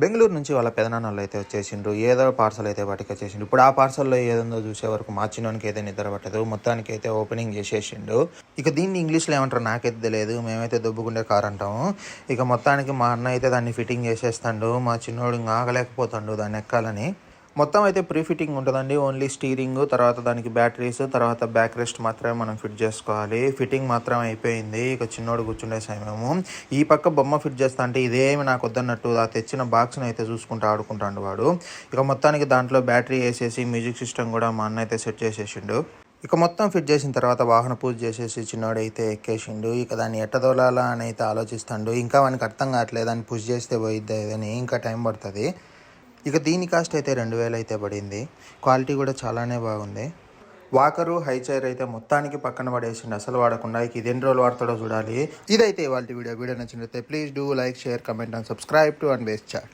బెంగుళూరు నుంచి వాళ్ళ పెదనాన్నోళ్ళు అయితే వచ్చేసిండ్రు. ఏదో పార్సల్ అయితే పట్టుకొచ్చేసిండు. ఇప్పుడు ఆ పార్సల్‌లో ఏదుందో చూసే వరకు మా చిన్నోనికైతే నిద్ర పట్టదు. మొత్తానికైతే ఓపెనింగ్ చేసేసిండు. ఇక దీన్ని ఇంగ్లీష్‌లో ఏమంటారో నాకైతే తెలియదు. మేమైతే దొబ్బుకుండే కార్ అంటాము. ఇక మొత్తానికి మా అన్న అయితే దాన్ని ఫిట్టింగ్ చేసేస్తాండు. మా చిన్నోడు ఇంక ఆగలేకపోతాండు దాన్ని ఎక్కాలని. మొత్తం అయితే ప్రీ ఫిట్టింగ్ ఉంటుందండి. ఓన్లీ స్టీరింగ్, తర్వాత దానికి బ్యాటరీస్, తర్వాత బ్యాక్ రెస్ట్ మాత్రమే మనం ఫిట్ చేసుకోవాలి. ఫిట్టింగ్ మాత్రం అయిపోయింది. ఇక చిన్నోడు కూర్చుండేసాము మేము. ఈ పక్క బొమ్మ ఫిట్ చేస్తా అంటే ఇదేమి నాకు వద్దన్నట్టు ఆ తెచ్చిన బాక్స్ని అయితే చూసుకుంటూ ఆడుకుంటాడు వాడు. ఇక మొత్తానికి దాంట్లో బ్యాటరీ వేసేసి మ్యూజిక్ సిస్టమ్ కూడా మా అన్న అయితే సెట్ చేసేసిండు. ఇక మొత్తం ఫిట్ చేసిన తర్వాత వాహన పూజ చేసేసి చిన్నోడైతే ఎక్కేసిండు. ఇక దాన్ని ఎట్టదోలాలా అని అయితే ఆలోచిస్తాడు. ఇంకా వానికి అర్థం కావట్లేదు, దాన్ని పుష్ చేస్తే పోయిద్ది అని, ఇంకా టైం పడుతుంది. ఇక దీని కాస్ట్ అయితే 2000 అయితే పడింది. క్వాలిటీ కూడా చాలానే బాగుంది. వాకరు హై చైర్ అయితే మొత్తానికి పక్కన పడేసిండు, అసలు వాడకుండా. ఇక ఇది ఎన్ని రోజులు వాడతాడో చూడాలి. ఇదైతే ఇవాళ వీడియో నచ్చినట్లయితే please do like, share, comment and subscribe to Anvesh charts.